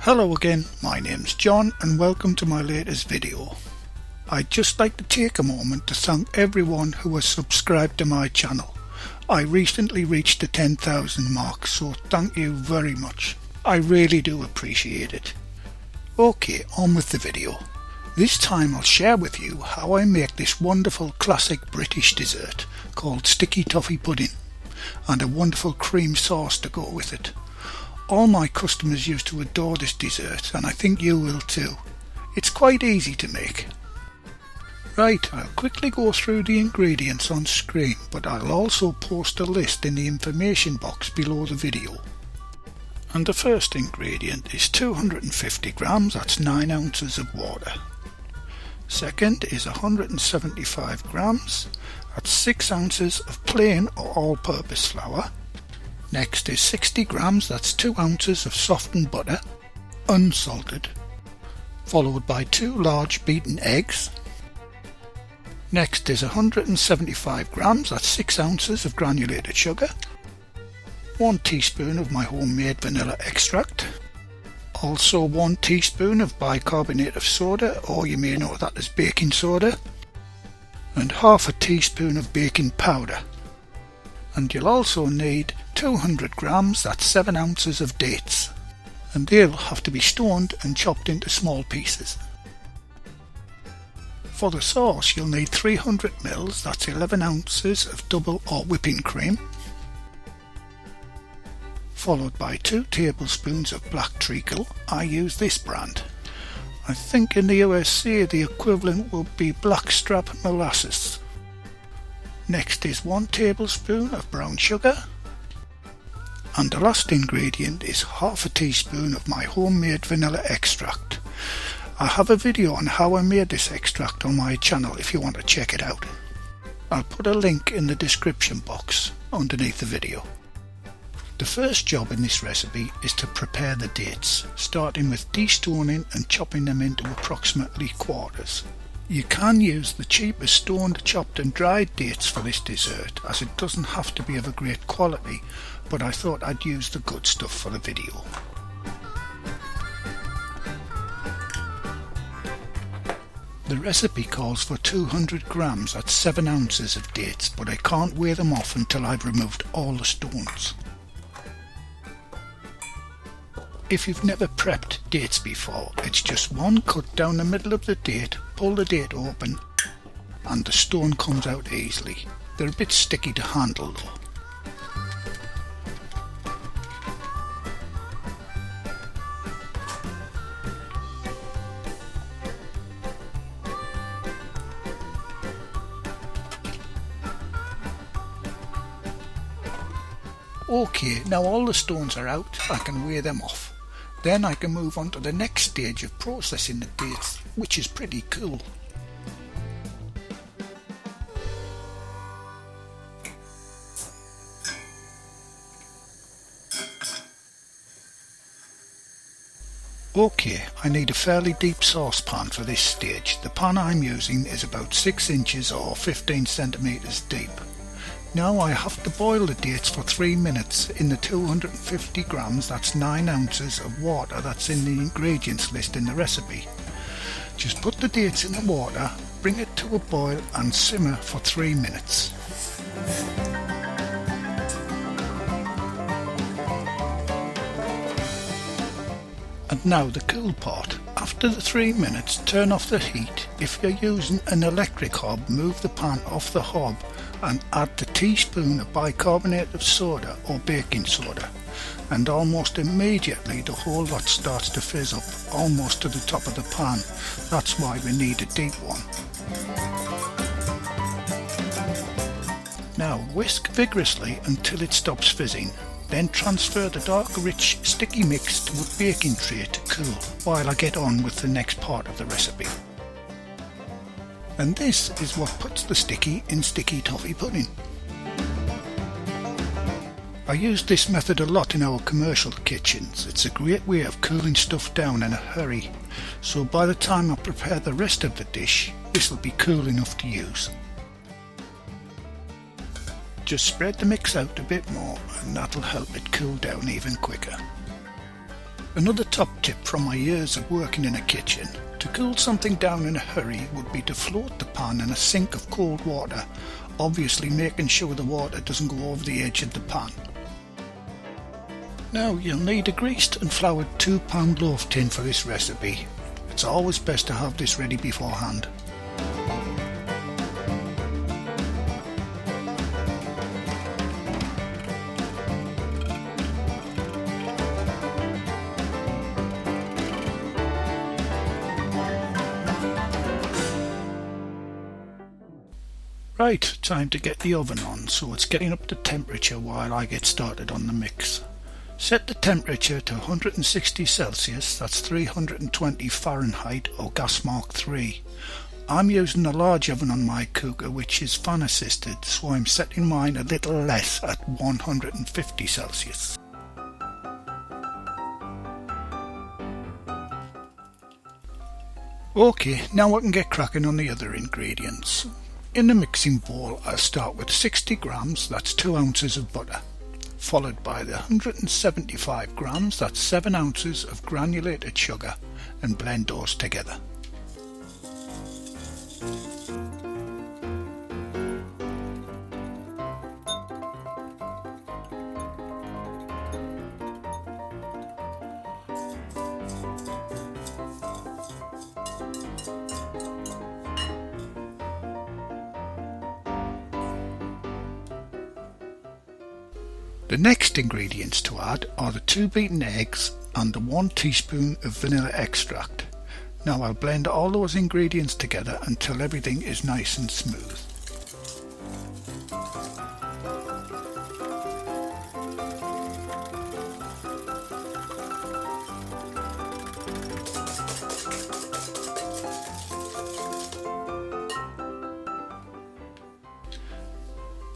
Hello again, my name's John and welcome to my latest video. I'd just like to take a moment to thank everyone who has subscribed to my channel. I recently reached the 10,000 mark, so thank you very much. I really do appreciate it. Okay, on with the video. This time I'll share with you how I make this wonderful classic British dessert called sticky toffee pudding and a wonderful cream sauce to go with it. All my customers used to adore this dessert and I think you will too. It's quite easy to make. Right, I'll quickly go through the ingredients on screen, but I'll also post a list in the information box below the video. And the first ingredient is 250 grams, that's 9 ounces of water. Second is 175 grams, that's 6 ounces of plain or all-purpose flour. Next is 60 grams, that's 2 ounces of softened butter, unsalted, followed by 2 large beaten eggs. Next is 175 grams, that's 6 ounces of granulated sugar, 1 teaspoon of my homemade vanilla extract, also 1 teaspoon of bicarbonate of soda, or you may know that as baking soda, and half a teaspoon of baking powder. And you'll also need 200 grams, that's 7 ounces of dates, and they'll have to be stoned and chopped into small pieces. For the sauce you'll need 300 ml, that's 11 ounces of double or whipping cream, followed by 2 tablespoons of black treacle. I use this brand. I think in the USA the equivalent would be Blackstrap Molasses. Next is 1 tablespoon of brown sugar, and the last ingredient is half a teaspoon of my homemade vanilla extract. I have a video on how I made this extract on my channel if you want to check it out. I'll put a link in the description box underneath the video. The first job in this recipe is to prepare the dates, starting with destoning and chopping them into approximately quarters. You can use the cheapest stoned, chopped and dried dates for this dessert, as it doesn't have to be of a great quality, but I thought I'd use the good stuff for the video. The recipe calls for 200 grams, that's 7 ounces of dates, but I can't weigh them off until I've removed all the stones. If you've never prepped dates before, it's just one cut down the middle of the date, pull the date open, and the stone comes out easily. They're a bit sticky to handle though. Okay, now all the stones are out, I can weigh them off. Then I can move on to the next stage of processing the dates, which is pretty cool. Okay, I need a fairly deep saucepan for this stage. The pan I'm using is about 6 inches or 15 centimeters deep. Now I have to boil the dates for 3 minutes in the 250 grams, that's 9 ounces of water that's in the ingredients list in the recipe. Just put the dates in the water, bring it to a boil and simmer for 3 minutes. And now the cool part. After the 3 minutes, turn off the heat. If you're using an electric hob, move the pan off the hob and add the teaspoon of bicarbonate of soda or baking soda, and almost immediately the whole lot starts to fizz up almost to the top of the pan. That's why we need a deep one. Now whisk vigorously until it stops fizzing. Then transfer the dark rich sticky mix to a baking tray to cool while I get on with the next part of the recipe. And this is what puts the sticky in sticky toffee pudding. I use this method a lot in our commercial kitchens. It's a great way of cooling stuff down in a hurry, so by the time I prepare the rest of the dish, this will be cool enough to use. Just spread the mix out a bit more and that'll help it cool down even quicker. Another top tip from my years of working in a kitchen: to cool something down in a hurry would be to float the pan in a sink of cold water, obviously making sure the water doesn't go over the edge of the pan. Now you'll need a greased and floured 2-pound loaf tin for this recipe. It's always best to have this ready beforehand. Right, time to get the oven on, so it's getting up to temperature while I get started on the mix. Set the temperature to 160 Celsius, that's 320 Fahrenheit or gas mark 3. I'm using a large oven on my cooker which is fan assisted, so I'm setting mine a little less at 150 Celsius. Okay, now I can get cracking on the other ingredients. In the mixing bowl I'll start with 60 grams, that's 2 ounces of butter, followed by the 175 grams, that's 7 ounces of granulated sugar, and blend those together. The next ingredients to add are the 2 beaten eggs and the 1 teaspoon of vanilla extract. Now I'll blend all those ingredients together until everything is nice and smooth.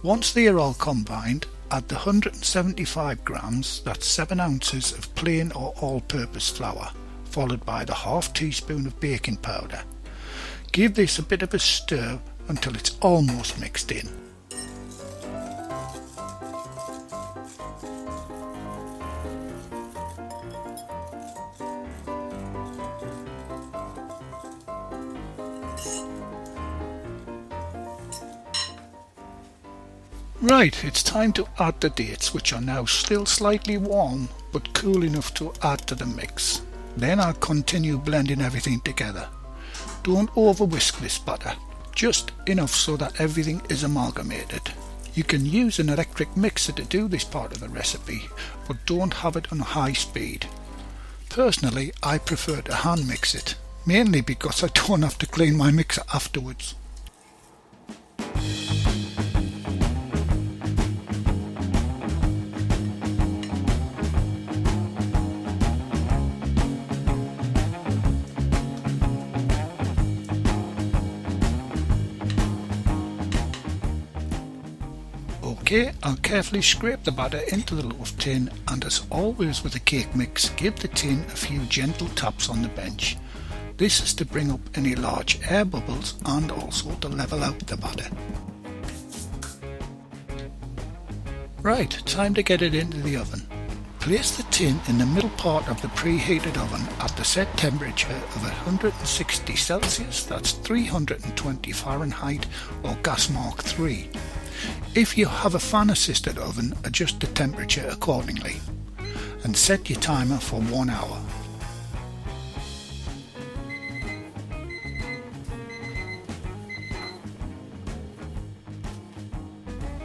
Once they are all combined, add the 175 grams, that's 7 ounces of plain or all-purpose flour, followed by the half teaspoon of baking powder. Give this a bit of a stir until it's almost mixed in. Right, it's time to add the dates, which are now still slightly warm but cool enough to add to the mix. Then I'll continue blending everything together. Don't over whisk this batter, just enough so that everything is amalgamated. You can use an electric mixer to do this part of the recipe, but don't have it on high speed. Personally, I prefer to hand mix it, mainly because I don't have to clean my mixer afterwards. Okay, I'll carefully scrape the batter into the loaf tin, and as always with a cake mix, give the tin a few gentle taps on the bench. This is to bring up any large air bubbles and also to level out the batter. Right, time to get it into the oven. Place the tin in the middle part of the preheated oven at the set temperature of 160 Celsius, that's 320 Fahrenheit or gas mark 3. If you have a fan assisted oven, adjust the temperature accordingly and set your timer for 1 hour.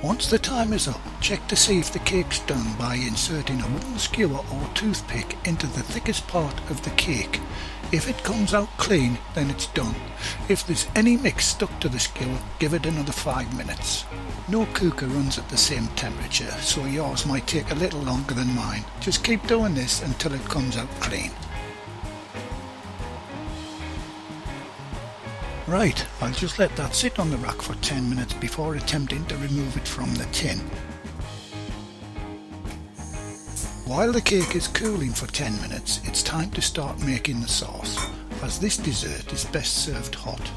Once the time is up, check to see if the cake's done by inserting a wooden skewer or toothpick into the thickest part of the cake. If it comes out clean, then it's done. If there's any mix stuck to the skewer, give it another 5 minutes. No cooker runs at the same temperature, so yours might take a little longer than mine. Just keep doing this until it comes out clean. Right, I'll just let that sit on the rack for 10 minutes before attempting to remove it from the tin. While the cake is cooling for 10 minutes, it's time to start making the sauce, as this dessert is best served hot.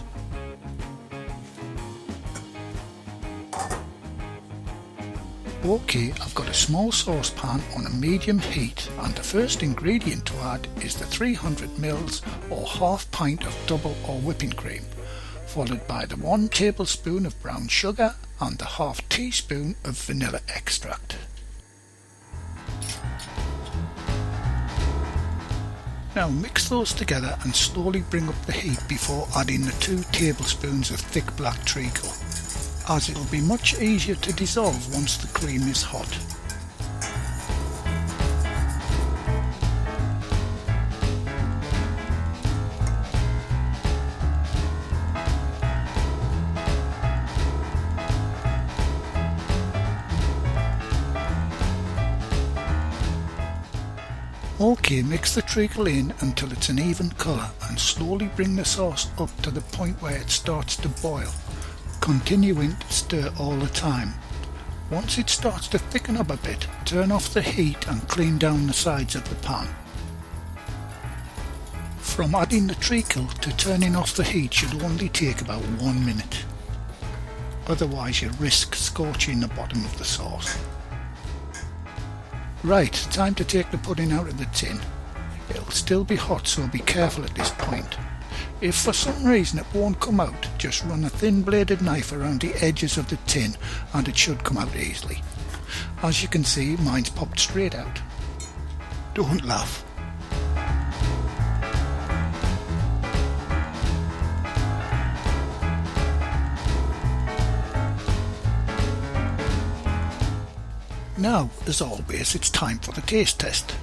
Okay, I've got a small saucepan on a medium heat, and the first ingredient to add is the 300ml or half pint of double or whipping cream, followed by the 1 tablespoon of brown sugar and the half teaspoon of vanilla extract. Now mix those together and slowly bring up the heat before adding the 2 tablespoons of thick black treacle, as it will be much easier to dissolve once the cream is hot. Okay, mix the treacle in until it's an even colour and slowly bring the sauce up to the point where it starts to boil, continuing to stir all the time. Once it starts to thicken up a bit, turn off the heat and clean down the sides of the pan. From adding the treacle to turning off the heat should only take about 1 minute. Otherwise you risk scorching the bottom of the sauce. Right, time to take the pudding out of the tin. It'll still be hot, so be careful at this point. If for some reason it won't come out, just run a thin bladed knife around the edges of the tin and it should come out easily. As you can see, mine's popped straight out. Don't laugh. Now, as always, it's time for the taste test.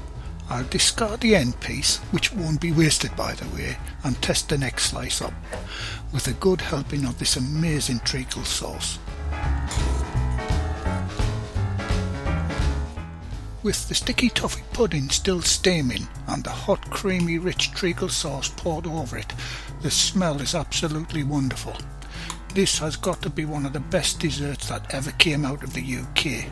I'll discard the end piece, which won't be wasted by the way, and test the next slice up with a good helping of this amazing treacle sauce. With the sticky toffee pudding still steaming and the hot creamy rich treacle sauce poured over it, the smell is absolutely wonderful. This has got to be one of the best desserts that ever came out of the UK.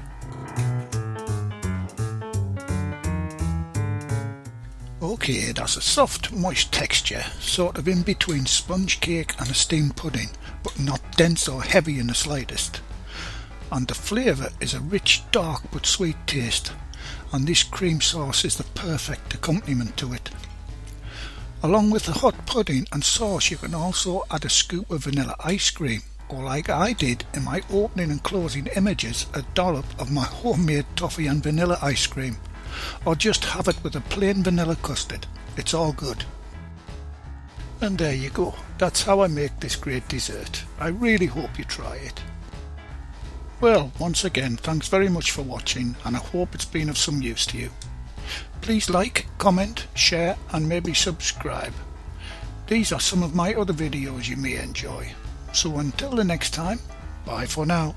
Okay, it has a soft, moist texture, sort of in between sponge cake and a steamed pudding, but not dense or heavy in the slightest. And the flavour is a rich, dark but sweet taste, and this cream sauce is the perfect accompaniment to it. Along with the hot pudding and sauce, you can also add a scoop of vanilla ice cream, or like I did in my opening and closing images, a dollop of my homemade toffee and vanilla ice cream. Or just have it with a plain vanilla custard. It's all good. And there you go. That's how I make this great dessert. I really hope you try it. Well, once again, thanks very much for watching, and I hope it's been of some use to you. Please like, comment, share and maybe subscribe. These are some of my other videos you may enjoy. So until the next time, bye for now.